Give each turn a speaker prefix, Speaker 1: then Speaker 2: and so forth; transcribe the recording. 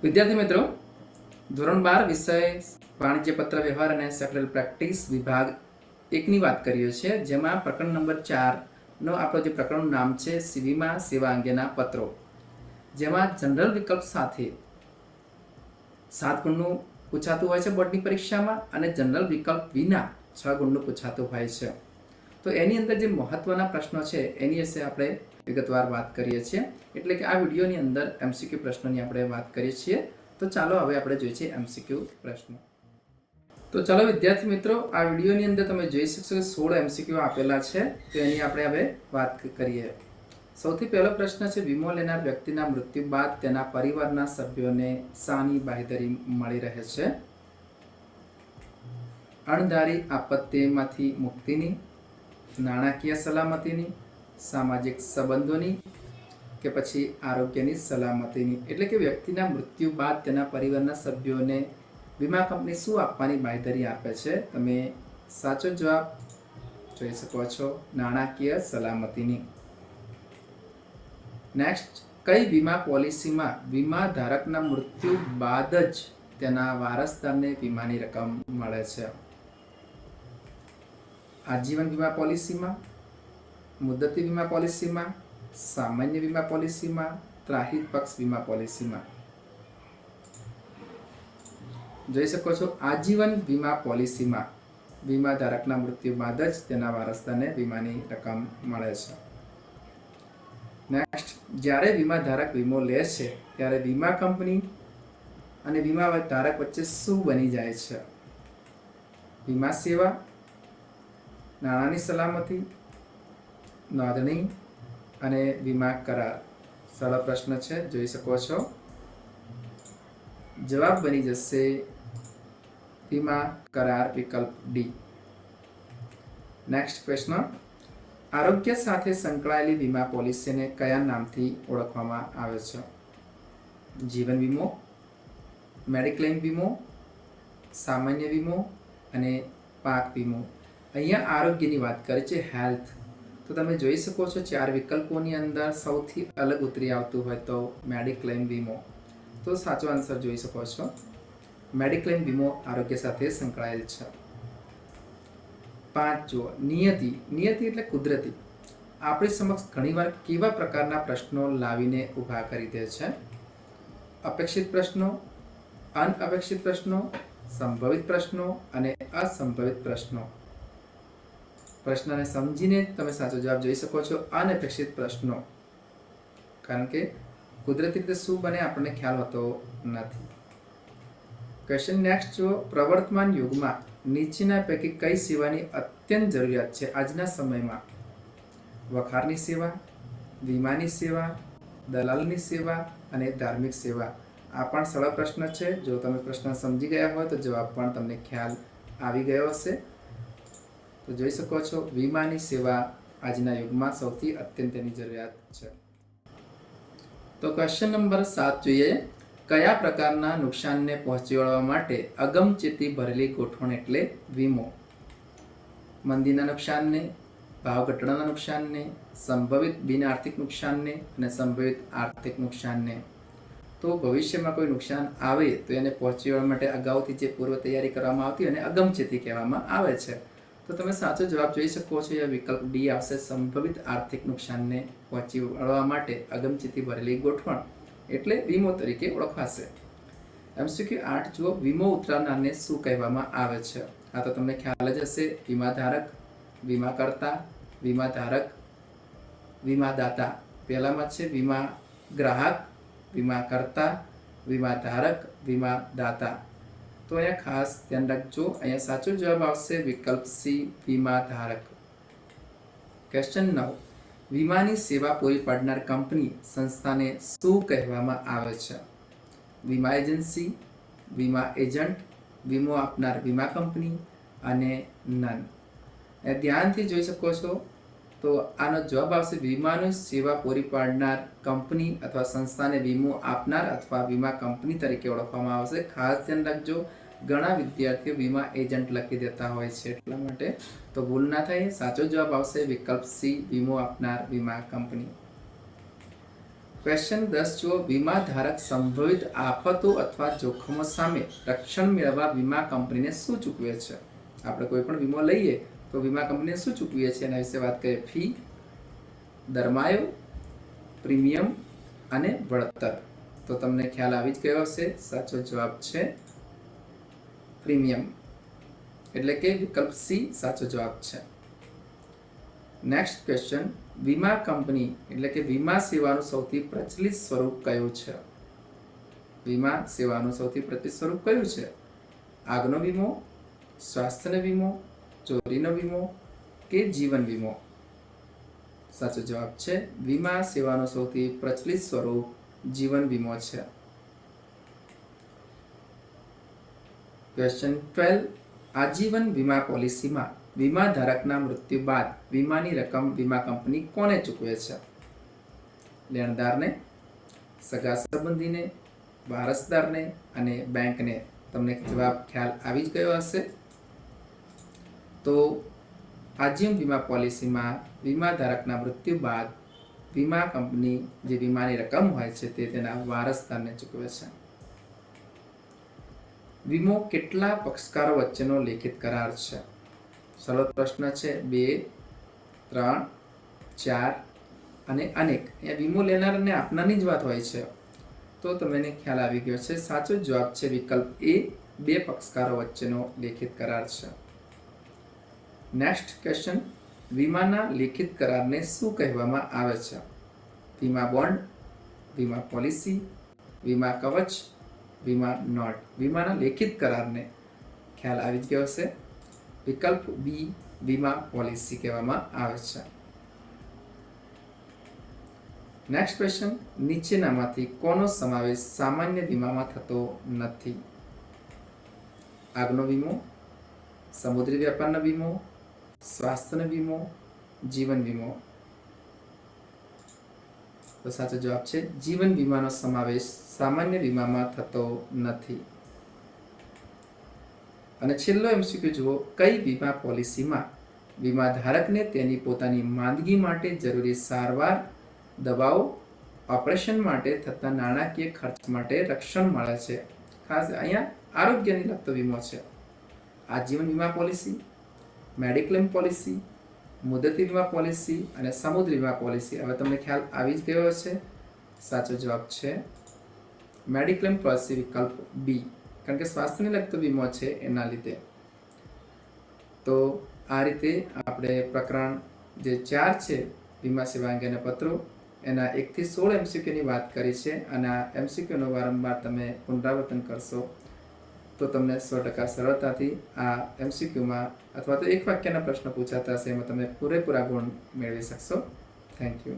Speaker 1: વિદ્યાર્થી મિત્રો, ધોરણ 12 વિષય વાણિજ્ય પત્ર વ્યવહાર અને સેક્રેટરી પ્રેક્ટિસ વિભાગ 1 ની વાત કરીએ છીએ, જેમાં પ્રકરણ નંબર 4 નો આપણો જે પ્રકરણનું નામ છે વીમા સેવા અંગેના પત્રો, જેમાં જનરલ વિકલ્પ સાથે 7 ગુણનું પૂછાતું હોય છે બોર્ડની પરીક્ષામાં અને જનરલ વિકલ્પ વિના 6 ગુણનું પૂછાતું હોય છે. તો એની અંદર જે મહત્વના પ્રશ્નો છે એની વિશે આપણે વિગતવાર વાત કરીએ છીએ. એટલે કે આ વિડીયોની અંદર MCQ પ્રશ્નોની આપણે વાત કરીએ છીએ. તો ચાલો હવે આપણે જોઈએ છીએ MCQ પ્રશ્નો. તો ચાલો વિદ્યાર્થી મિત્રો, આ વિડીયોની અંદર તમે જોઈ શકશો કે 16 MCQ આપેલા છે. તો એની આપણે હવે વાત કરીએ. સૌથી પહેલો પ્રશ્ન છે, વીમો લેનાર વ્યક્તિના મૃત્યુ બાદ તેના પરિવારના સભ્યોને શાની બાંહેધરી મળી રહે છે? અણધારી આપત્તિમાંથી મુક્તિની, નાણાકીય સલામતીની, સામાજિક સંબંધોની કે પછી આરોગ્યની સલામતીની. એટલે કે વ્યક્તિના મૃત્યુ બાદ તેના પરિવારના સભ્યોને વીમા કંપની શું આપવાની બાંહેધરી આપે છે? તમે સાચો જવાબ જોઈ શકો છો, નાણાકીય સલામતીની. નેક્સ્ટ, કઈ વીમા પોલિસીમાં વીમા ધારકના મૃત્યુ બાદ જ તેના વારસદારને વીમાની રકમ મળે છે? આજીવન વીમા પોલિસીમાં, મુદ્દતી વીમા પોલિસીમાં, સામાન્ય વીમા પોલિસીમાં, ત્રાહિત પક્ષ વીમા પોલિસીમાં. જોઈ શકો છો, આજીવન વીમા પોલિસીમાં વીમા ધારકના મૃત્યુ બાદ જ તેના વારસદારને વીમાની રકમ મળે છે. નેક્સ્ટ, જ્યારે વીમા ધારક વીમો લે છે ત્યારે વીમા કંપની અને વીમા ધારક વચ્ચે શું બની જાય છે? વીમા સેવા, નાણાંની સલામતી, નોંધણી અને વીમા કરાર. સરળ પ્રશ્ન છે, જોઈ શકો છો. જવાબ બની જશે વીમા કરાર, વિકલ્પ ડી. નેક્સ્ટ પ્રશ્ન, આરોગ્ય સાથે સંકળાયેલી વીમા પોલિસીને કયા નામથી ઓળખવામાં આવે છે? જીવન વીમો, મેડિક્લેમ વીમો, સામાન્ય વીમો અને પાક વીમો. અહીંયા આરોગ્યની વાત કરી છે, હેલ્થ. તો તમે જોઈ શકો છો 4 વિકલ્પોની અંદર સૌથી અલગ ઉતરી આવતું હોય તો મેડિક્લેમ વીમો. તો સાચો આન્સર જોઈ શકો છો, મેડિક્લેમ વીમો આરોગ્ય સાથે સંકળાયેલ છે. 5 જુઓ, નિયતિ. નિયતિ એટલે કુદરતી. આપણી સમક્ષ ઘણીવાર કેવા પ્રકારના પ્રશ્નો લાવીને ઊભા કરી દે છે? અપેક્ષિત પ્રશ્નો, અનઅપેક્ષિત પ્રશ્નો, સંભવિત પ્રશ્નો અને અસંભવિત પ્રશ્નો. પ્રશ્નને સમજીને તમે સાચો જવાબ જોઈ શકો છો, અનઅપેક્ષિત પ્રશ્નો. કારણ કે કુદરતી રીતે શું બને આપણને ખ્યાલ હોતો નથી. ક્વેશ્ચન નેક્સ્ટ જુઓ, પ્રવર્તમાન યુગમાં નીચેના પૈકી કઈ સેવાની અત્યંત જરૂરિયાત છે આજના સમયમાં? વખારની સેવા, વીમાની સેવા, દલાલની સેવા અને ધાર્મિક સેવા. આ પણ સરળ પ્રશ્ન છે. જો તમે પ્રશ્ન સમજી ગયા હોય તો જવાબ પણ તમને ખ્યાલ આવી ગયો હશે. તો જોઈ શકો છો, વીમાની સેવા આજના યુગમાં સૌથી અત્યંત તેની જરૂરિયાત છે. તો ક્વેશ્ચન નંબર 7 જોઈએ, કયા પ્રકારના નુકસાનને પહોંચી વળવા માટે અગમચેતી ભરેલી ગોઠવણ એટલે વીમો? મંદીના નુકસાનને, ભાવ ઘટાડાના નુકસાનને, સંભવિત બિન આર્થિક નુકસાનને અને સંભવિત આર્થિક નુકસાનને. તો ભવિષ્યમાં કોઈ નુકસાન આવે તો એને પહોંચી વળવા માટે અગાઉથી જે પૂર્વ તૈયારી કરવામાં આવતી અને અગમચેતી કહેવામાં આવે છે. તો તમે સાચો જવાબ જોઈ શકો છો, એ વિકલ્પ ડી આવશે, સંભવિત આર્થિક નુકસાનને પહોંચી વળવા માટે અગમચેતી ભરેલી ગોઠવણ એટલે વીમો તરીકે ઓળખાશે. MCQ 8 જુઓ, વીમો ઉતરાવનારને શું કહેવામાં આવે છે? આ તો તમને ખ્યાલ જ હશે, વીમા ધારક, વીમા કરતા, વીમા ધારક, વીમા દાતા. પહેલામાં છે વીમા ગ્રાહક, વીમા કરતા, વીમા ધારક, વીમા દાતા. તો અહીંયા ખાસ ધ્યાન રાખજો, અહીંયા સાચો જવાબ આવશે વિકલ્પ સી, વીમા ધારક. ક્વેશ્ચન 9, વીમાની સેવા પૂરી પાડનાર કંપની સંસ્થાને શું કહેવામાં આવે છે? વીમા એજન્સી, વીમા એજન્ટ, વીમો આપનાર વીમા કંપની અને નન. ધ્યાનથી જોઈ શકો છો. તો આનો જવાબ આવશે વીમાની સેવા પૂરી પાડનાર કંપની અથવા સંસ્થાને વીમો આપનાર અથવા વીમા કંપની તરીકે ઓળખવામાં આવશે. ખાસ ધ્યાન રાખજો, ઘણા વિદ્યાર્થીઓ વીમા એજન્ટ લખી દેતા હોય છે, એટલા માટે તો ભૂલ ના થાય. સાચો જવાબ આવશે વિકલ્પ સી, વીમો આપનાર વીમા કંપની. ક્વેશ્ચન 10 જુઓ, વીમા ધારક સંભવિત આફતો અથવા જોખમો સામે રક્ષણ મેળવવા વીમા કંપનીને શું ચૂકવે છે? આપણે કોઈ પણ વીમો લઈએ તો વીમા કંપનીને શું ચૂકવીએ છીએ એના વિશે વાત કરીએ. ફી, દરમાયો, પ્રીમિયમ અને વળતર. તો તમને ખ્યાલ આવી જ ગયો હશે. સાચો જવાબ છે પ્રીમિયમ, એટલે કે વિકલ્પ સી સાચો જવાબ છે. નેક્સ્ટ ક્વેશ્ચન, વીમા કંપની એટલે કે વીમા સેવાનું સૌથી પ્રચલિત સ્વરૂપ કયું છે? વીમા સેવાનું સૌથી પ્રચલિત સ્વરૂપ કયું છે? આગનો વીમો, સ્વાસ્થ્યનો વીમો, ચોરીનો વીમો કે જીવન વીમો? સાચો જવાબ છે વીમા સેવાનું સૌથી પ્રચલિત સ્વરૂપ જીવન વીમો છે. ક્વેશ્ચન 12, આજીવન વીમા પોલિસીમાં વીમા ધારકના મૃત્યુ બાદ વીમાની રકમ વીમા કંપની કોને ચૂકવે છે? લેણદારને, સગા સંબંધીને, વારસદારને અને બેંકને. તમને જવાબ ખ્યાલ આવી જ ગયો હશે. તો આજીવન વીમા પોલિસીમાં વીમા ધારકના મૃત્યુ બાદ વીમા કંપની જે વીમાની રકમ હોય છે તે તેના વારસદારને ચૂકવે છે. વીમો કેટલા પક્ષકારો વચ્ચેનો લેખિત કરાર છે? સરળ પ્રશ્ન છે. 2, 3, 4 અને અનેક. અહીંયા વીમો લેનાર અને આપનારની જ વાત હોય છે. તો તમને ખ્યાલ આવી ગયો છે. સાચો જવાબ છે વિકલ્પ એ, 2 પક્ષકારો વચ્ચેનો લેખિત કરાર છે. નેક્સ્ટ ક્વેશ્ચન, વીમાના લેખિત કરારને શું કહેવામાં આવે છે? વીમા બોન્ડ, વીમા પોલિસી, વીમા કવચ, વીમા નોટ. વીમાના લેખિત કરારને ખ્યાલ આવી જ ગયો હશે. વિકલ્પ બી વીમા પોલિસી કહેવામાં આવે છે. નેક્સ્ટ ક્વેશ્ચન, નીચેનામાંથી કોનો સમાવેશ સામાન્ય વીમામાં થતો નથી? આગનો વીમો, સમુદ્રી વેપારનો વીમો, સ્વાસ્થ્યનો વીમો, જીવન વીમો. તો સાચો જવાબ છે જીવન વીમાનો સમાવેશ સામાન્ય વીમામાં થતો નથી. અને છેલ્લો એમસીક્યુ જુઓ, કઈ વીમા પોલિસીમાં વીમા ધારકને તેની પોતાની માંદગી માટે જરૂરી સારવાર, દવાઓ, ઓપરેશન માટે થતા નાણાકીય ખર્ચ માટે રક્ષણ મળે છે? ખાસ અહીંયા આરોગ્યને લગતો વીમો છે. આજીવન વીમા પોલિસી, મેડિક્લેમ પોલિસી, મુદતી વીમા પોલિસી અને સમુદ્રી વીમા પોલિસી. હવે તમને ખ્યાલ આવી જ ગયો હશે. સાચો જવાબ છે મેડિક્લેમ પોલિસી, વિકલ્પ બી, કારણ કે સ્વાસ્થ્યને લગતો વીમો છે એના લીધે. તો આ રીતે આપણે પ્રકરણ જે 4 છે વીમા સેવા અંગેના પત્રો એના 1 થી 16 એમસીક્યુની વાત કરી છે. અને આ એમસીક્યુનો વારંવાર તમે પુનરાવર્તન કરશો તો તમને 100% સરળતાથી આ એમસીક્યુમાં અથવા તો એક વાક્યના પ્રશ્નો પૂછાતા હશે એમાં તમે પૂરેપૂરા ગુણ મેળવી શકશો. Thank you.